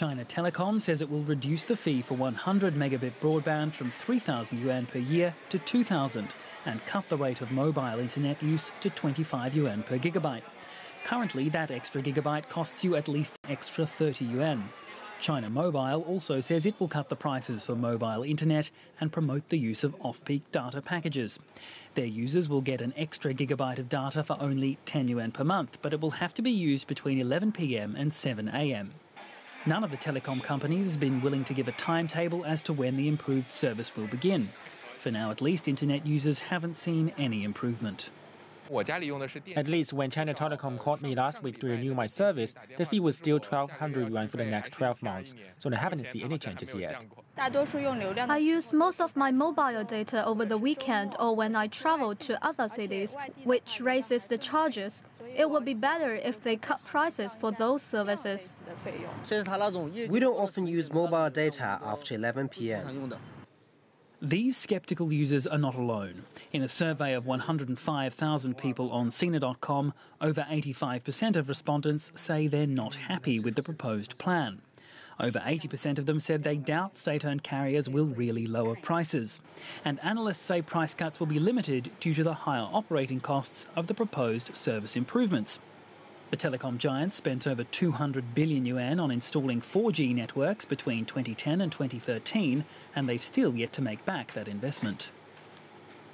China Telecom says it will reduce the fee for 100 megabit broadband from 3,000 yuan per year to 2,000 and cut the rate of mobile internet use to 25 yuan per gigabyte. Currently, that extra gigabyte costs you at least extra 30 yuan. China Mobile also says it will cut the prices for mobile internet and promote the use of off-peak data packages. Their users will get an extra gigabyte of data for only 10 yuan per month, but it will have to be used between 11 p.m. and 7 a.m. None of the telecom companies has been willing to give a timetable as to when the improved service will begin. For now, at least, internet users haven't seen any improvement. At least when China Telecom called me last week to renew my service, the fee was still 1,200 yuan for the next 12 months, so I haven't seen any changes yet. I use most of my mobile data over the weekend or when I travel to other cities, which raises the charges. It would be better if they cut prices for those services. We don't often use mobile data after 11 p.m. These sceptical users are not alone. In a survey of 105,000 people on Sina.com, over 85% of respondents say they're not happy with the proposed plan. Over 80% of them said they doubt state-owned carriers will really lower prices. And analysts say price cuts will be limited due to the higher operating costs of the proposed service improvements. The telecom giant spent over 200 billion yuan on installing 4G networks between 2010 and 2013, and they've still yet to make back that investment.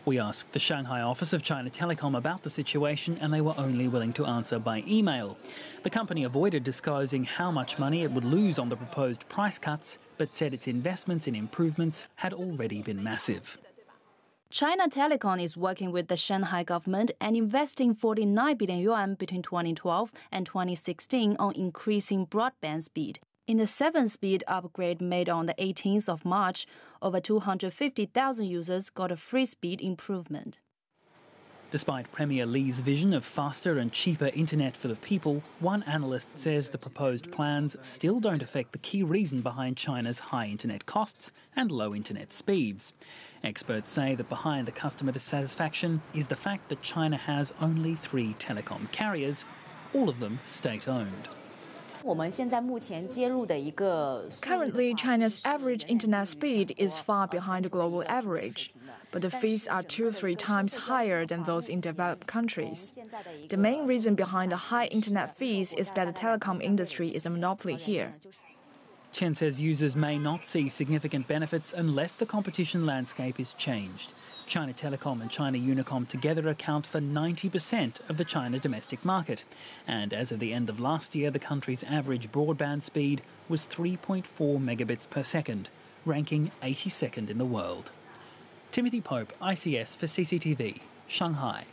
We asked the Shanghai office of China Telecom about the situation, and they were only willing to answer by email. The company avoided disclosing how much money it would lose on the proposed price cuts, but said its investments in improvements had already been massive. China Telecom is working with the Shanghai government and investing 49 billion yuan between 2012 and 2016 on increasing broadband speed. In the 7-speed upgrade made on the 18th of March, over 250,000 users got a free speed improvement. Despite Premier Li's vision of faster and cheaper internet for the people, one analyst says the proposed plans still don't affect the key reason behind China's high internet costs and low internet speeds. Experts say that behind the customer dissatisfaction is the fact that China has only 3 telecom carriers, all of them state-owned. Currently, China's average internet speed is far behind the global average, but the fees are 2-3 times higher than those in developed countries. The main reason behind the high internet fees is that the telecom industry is a monopoly here. Chen says users may not see significant benefits unless the competition landscape is changed. China Telecom and China Unicom together account for 90% of the China domestic market. And as of the end of last year, the country's average broadband speed was 3.4 megabits per second, ranking 82nd in the world. Timothy Pope, ICS for CCTV, Shanghai.